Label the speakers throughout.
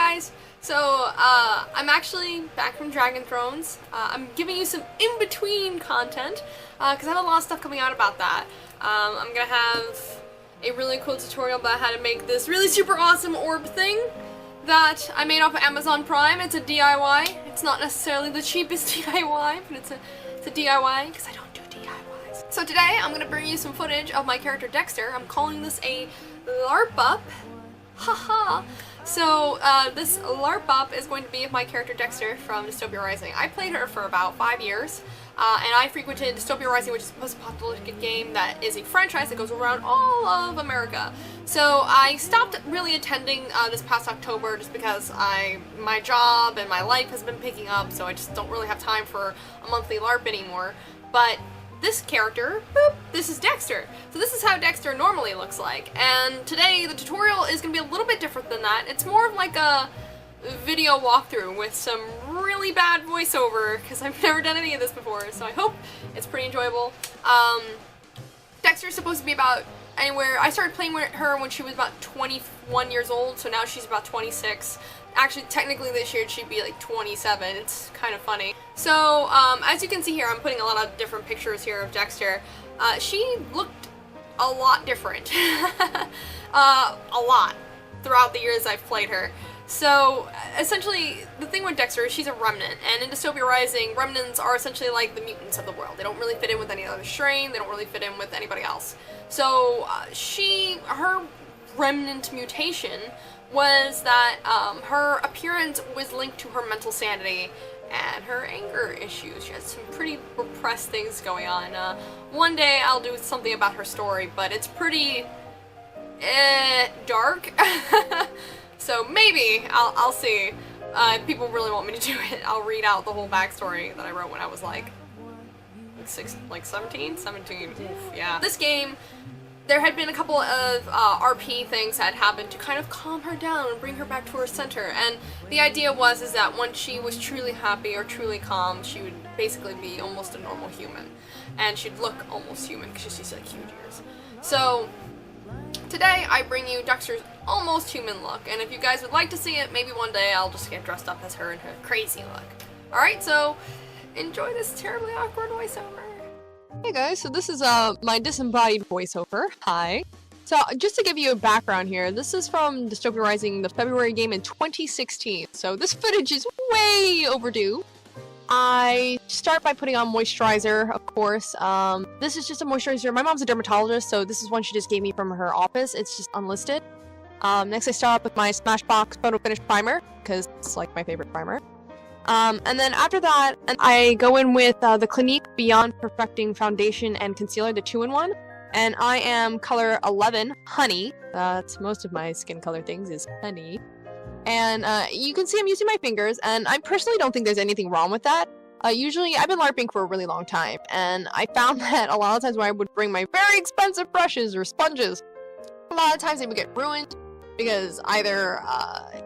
Speaker 1: guys, so I'm actually back from Dragon Thrones. I'm giving you some in-between content because I have a lot of stuff coming out about that. I'm gonna have a really cool tutorial about how to make this really super awesome orb thing that I made off of Amazon Prime. It's a DIY. It's not necessarily the cheapest DIY, but it's a DIY because I don't do DIYs. So today I'm gonna bring you some footage of my character Dexter. I'm calling this a Larp up. Haha. So this Larp up is going to be of my character Dexter from Dystopia Rising. I played her for about 5 years, and I frequented Dystopia Rising, which is a post-apocalyptic game that is a franchise that goes around all of America. So I stopped really attending this past October just because my job and my life has been picking up, so I just don't really have time for a monthly Larp anymore. But this character, boop, this is Dexter. So this is how Dexter normally looks like. And today the tutorial is going to be a little bit different than that. It's more of like a video walkthrough with some really bad voiceover because I've never done any of this before, so I hope it's pretty enjoyable. Dexter's supposed to be about anywhere. I started playing with her when she was about 21 years old, so now she's about 26. Actually, technically this year she'd be like 27. It's kind of funny. So, as you can see here, I'm putting a lot of different pictures here of Dexter. She looked a lot different. A lot throughout the years I've played her. So, essentially, the thing with Dexter is she's a remnant, and in Dystopia Rising, remnants are essentially like the mutants of the world. They don't really fit in with any other strain, they don't really fit in with anybody else. So, her remnant mutation was that her appearance was linked to her mental sanity and her anger issues. She has some pretty repressed things going on. One day I'll do something about her story, but it's pretty dark. So maybe I'll see. If people really want me to do it, I'll read out the whole backstory that I wrote when I was like 17? 17. Oof, yeah. This game, there had been a couple of RP things that had happened to kind of calm her down and bring her back to her center, and the idea is that once she was truly happy or truly calm, she would basically be almost a normal human, and she'd look almost human because she's like huge ears. So today I bring you Dexter's almost human look, and if you guys would like to see it, maybe one day I'll just get dressed up as her in her crazy look. Alright, so enjoy this terribly awkward voiceover. Hey guys, so this is my disembodied voiceover. Hi. So just to give you a background here, this is from Dystopia Rising, the February game in 2016. So this footage is way overdue. I start by putting on moisturizer, of course. This is just a moisturizer. My mom's a dermatologist, so this is one she just gave me from her office. It's just unlisted. Next I start off with my Smashbox Photo Finish Primer, because it's like my favorite primer. And then after that, I go in with the Clinique Beyond Perfecting Foundation and Concealer, the 2-in-1. And I am color 11, Honey. That's most of my skin color things is honey. And you can see I'm using my fingers, and I personally don't think there's anything wrong with that. Usually, I've been LARPing for a really long time, and I found that a lot of times when I would bring my very expensive brushes or sponges, a lot of times they would get ruined. Because either,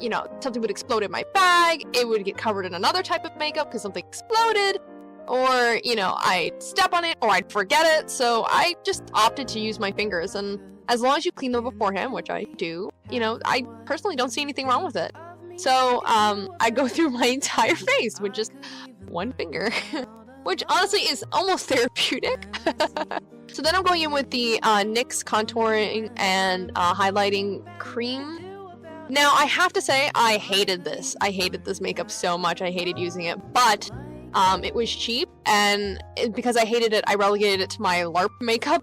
Speaker 1: you know, something would explode in my bag, it would get covered in another type of makeup because something exploded, or, you know, I'd step on it, or I'd forget it, so I just opted to use my fingers, and as long as you clean them beforehand, which I do, you know, I personally don't see anything wrong with it. So, I go through my entire face with just one finger, which honestly is almost therapeutic. So then I'm going in with the NYX contouring and highlighting cream. Now I have to say I hated this. I hated this makeup so much. I hated using it, but it was cheap, and because I hated it, I relegated it to my LARP makeup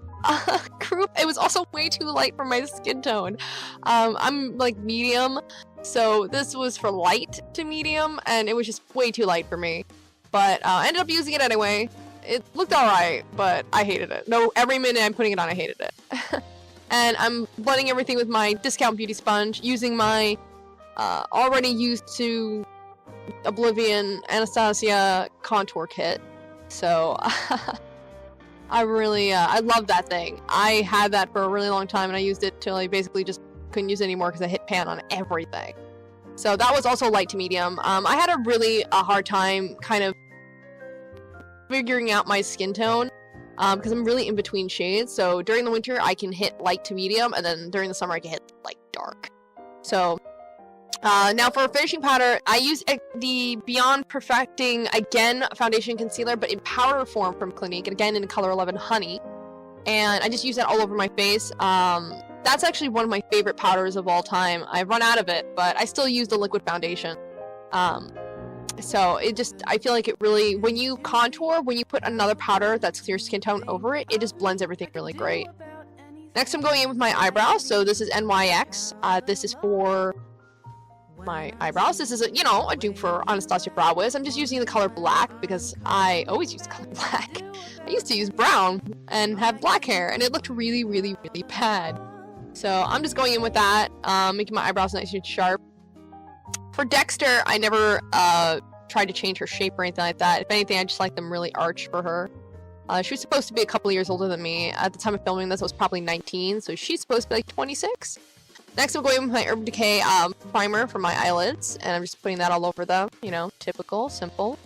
Speaker 1: group. It was also way too light for my skin tone. I'm like medium, so this was for light to medium, and it was just way too light for me. But I ended up using it anyway. It looked alright, but I hated it. No, every minute I'm putting it on, I hated it. And I'm blending everything with my discount beauty sponge, using my already used to Oblivion Anastasia Contour Kit. So, I really, I love that thing. I had that for a really long time, and I used it till I basically just couldn't use it anymore because I hit pan on everything. So that was also light to medium. I had a really hard time kind of figuring out my skin tone because I'm really in between shades. So during the winter I can hit light to medium, and then during the summer I can hit like dark. So
Speaker 2: Now for finishing powder, I use the Beyond Perfecting Again Foundation Concealer, but in powder form from Clinique, and again in color 11 Honey. And I just use that all over my face. That's actually one of my favorite powders of all time. I've run out of it, but I still use the liquid foundation. So it just, I feel like it really, when you contour, when you put another powder that's your skin tone over it, it just blends everything really great. Next I'm going in with my eyebrows. So this is NYX. This is for my eyebrows. This is a, you know, a dupe for Anastasia Brow-Wiz. I'm just using the color black because I always use the color black. I used to use brown and have black hair, and it looked really, really, really bad. So I'm just going in with that, making my eyebrows nice and sharp. For Dexter, I never tried to change her shape or anything like that. If anything, I just like them really arched for her. She was supposed to be a couple years older than me. At the time of filming this, I was probably 19, so she's supposed to be like 26. Next, I'm going with my Urban Decay primer for my eyelids, and I'm just putting that all over them. You know, typical, simple.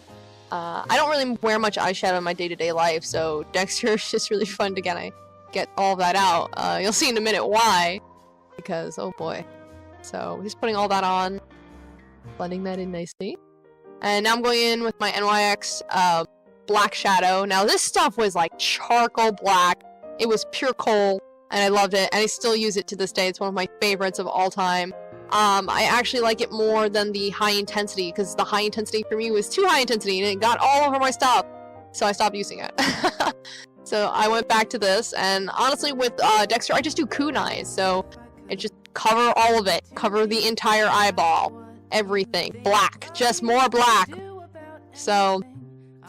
Speaker 2: I don't really wear much eyeshadow in my day-to-day life, so Dexter is just really fun to get all of that out. You'll see in a minute why, because oh boy. So just putting all that on, blending that in nicely. And now I'm going in with my NYX black shadow. Now this stuff was like charcoal black. It was pure coal, and I loved it, and I still use it to this day. It's one of my favorites of all time. I actually like it more than the high intensity, because the high intensity for me was too high intensity, and it got all over my stuff, so I stopped using it. So I went back to this, and honestly with Dexter, I just do kunais, so it just cover all of it, cover the entire eyeball, everything, black, just more black. So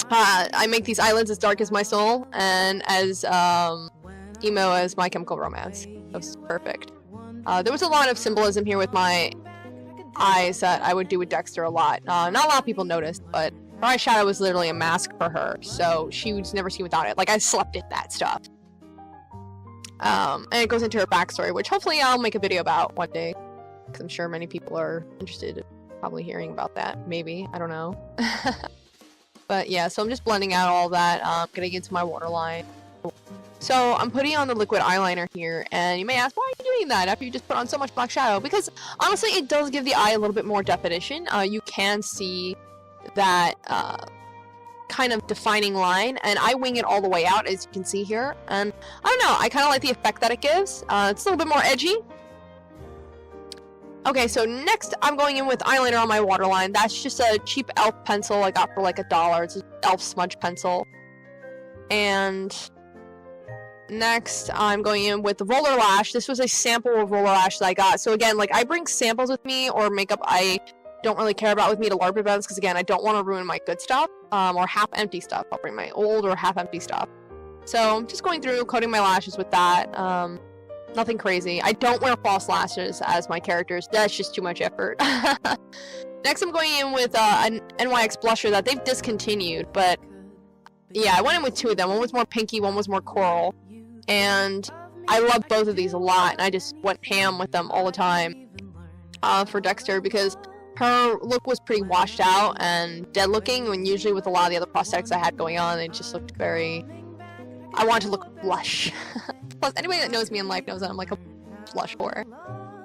Speaker 2: I make these eyelids as dark as my soul, and as emo as My Chemical Romance. That was perfect. There was a lot of symbolism here with my eyes that I would do with Dexter a lot. Not a lot of people noticed, but her eyeshadow was literally a mask for her, so she would never see without it. Like, I slept in that stuff. And it goes into her backstory, which hopefully I'll make a video about one day, because I'm sure many people are interested in probably hearing about that. Maybe. I don't know. But yeah, so I'm just blending out all that, getting into my waterline. So I'm putting on the liquid eyeliner here, and you may ask, why are you doing that after you just put on so much black shadow? Because honestly, it does give the eye a little bit more definition. You can see that kind of defining line, and I wing it all the way out, as you can see here. And I don't know, I kind of like the effect that it gives. It's a little bit more edgy. Okay, so next I'm going in with eyeliner on my waterline. That's just a cheap E.L.F pencil I got for like $1. It's an E.L.F smudge pencil. And next, I'm going in with the Roller Lash. This was a sample of Roller Lash that I got. So again, like, I bring samples with me, or makeup I don't really care about with me to LARP events, because again, I don't want to ruin my good stuff, or half-empty stuff. I'll bring my old or half-empty stuff. So I'm just going through, coating my lashes with that. Nothing crazy. I don't wear false lashes as my characters. That's just too much effort. Next, I'm going in with an NYX blusher that they've discontinued, but yeah, I went in with two of them. One was more pinky, one was more coral. And I love both of these a lot, and I just went ham with them all the time for Dexter, because her look was pretty washed out and dead looking, when usually with a lot of the other prosthetics I had going on, it just looked very... I wanted to look blush. Plus, anybody that knows me in life knows that I'm like a blush whore.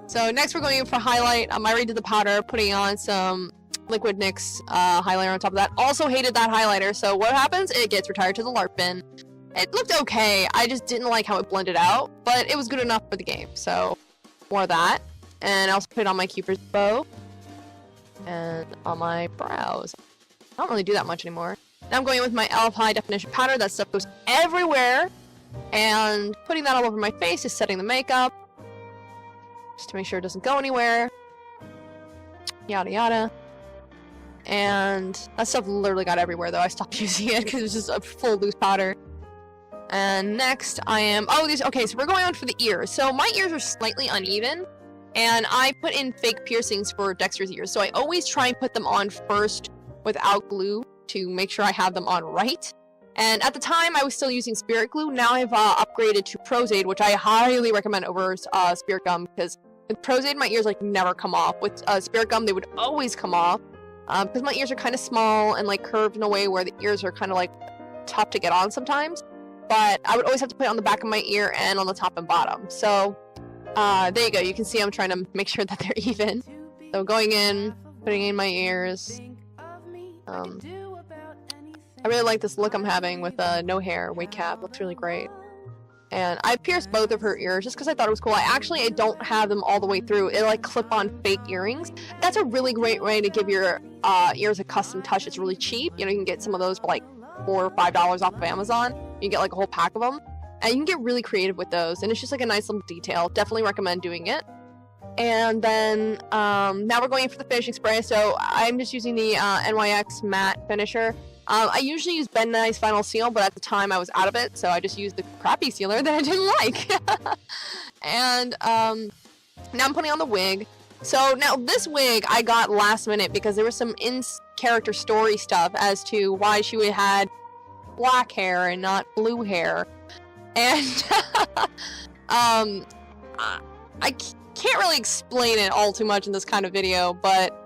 Speaker 2: So next we're going in for highlight. I already did the powder, putting on some liquid NYX highlighter on top of that. Also hated that highlighter, so what happens? It gets retired to the LARP bin. It looked okay, I just didn't like how it blended out, but it was good enough for the game, so more of that. And I also put it on my Cupid's bow, and on my brows. I don't really do that much anymore. Now I'm going in with my E.L.F high definition powder. That stuff goes everywhere, and putting that all over my face, just setting the makeup, just to make sure it doesn't go anywhere. Yada yada. And that stuff literally got everywhere, though. I stopped using it because it was just a full loose powder. And next I am, okay, so we're going on for the ears. So my ears are slightly uneven, and I put in fake piercings for Dexter's ears. So I always try and put them on first without glue to make sure I have them on right. And at the time I was still using Spirit Glue. Now I've upgraded to Prozade, which I highly recommend over Spirit Gum, because with Prozade my ears like never come off. With Spirit Gum they would always come off, because my ears are kind of small and like curved in a way where the ears are kind of like tough to get on sometimes. But I would always have to put it on the back of my ear and on the top and bottom. So there you go. You can see I'm trying to make sure that they're even. So going in, putting in my ears. I really like this look I'm having with no hair wig cap. Looks really great. And I pierced both of her ears just because I thought it was cool. I don't have them all the way through. It like clip on fake earrings. That's a really great way to give your ears a custom touch. It's really cheap. You know, you can get some of those for like $4 or $5 off of Amazon. You can get like a whole pack of them. And you can get really creative with those. And it's just like a nice little detail. Definitely recommend doing it. And then now we're going in for the finishing spray. So I'm just using the NYX matte finisher. I usually use Ben Nye's Final Seal, but at the time I was out of it, so I just used the crappy sealer that I didn't like. And now I'm putting on the wig. So now this wig I got last minute because there was some in-character story stuff as to why she had black hair and not blue hair. And I can't really explain it all too much in this kind of video, but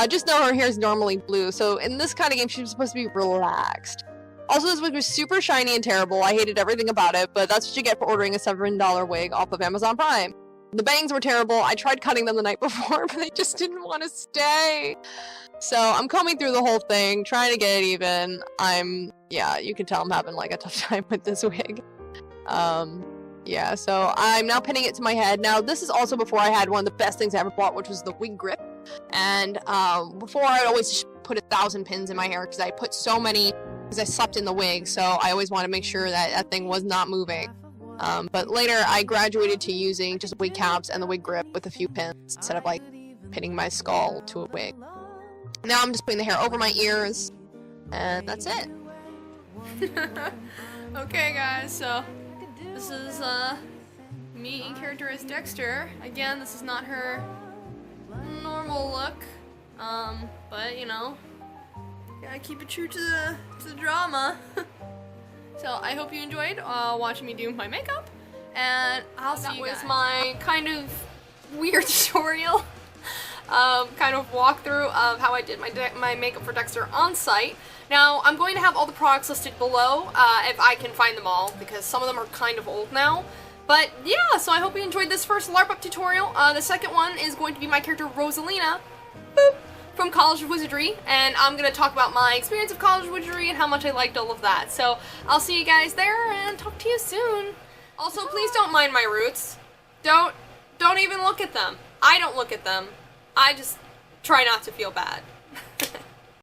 Speaker 2: just know her hair is normally blue, so in this kind of game, she's supposed to be relaxed. Also, this wig was super shiny and terrible. I hated everything about it, but that's what you get for ordering a $7 wig off of Amazon Prime. The bangs were terrible. I tried cutting them the night before, but they just didn't want to stay. So I'm combing through the whole thing, trying to get it even. Yeah, you can tell I'm having like a tough time with this wig. Yeah, so I'm now pinning it to my head. Now, this is also before I had one of the best things I ever bought, which was the wig grip. And before I'd always just put 1,000 pins in my hair because I put so many because I slept in the wig, so I always wanted to make sure that that thing was not moving. But later I graduated to using just wig caps and the wig grip with a few pins instead of like pinning my skull to a wig. Now I'm just putting the hair over my ears, and that's it.
Speaker 1: Okay guys, so this is me in character as Dexter. Again, this is not her normal look, but you know, gotta keep it true to the drama. So I hope you enjoyed watching me do my makeup, and I'll see you guys. That was my kind of weird tutorial, kind of walkthrough of how I did my makeup for Dexter on site. Now, I'm going to have all the products listed below, if I can find them all, because some of them are kind of old now. But yeah, so I hope you enjoyed this first LARP up tutorial. The second one is going to be my character Rosalina, boop, from College of Wizardry, and I'm going to talk about my experience of College of Wizardry and how much I liked all of that. So I'll see you guys there and talk to you soon. Also, please don't mind my roots. Don't even look at them. I don't look at them. I just try not to feel bad.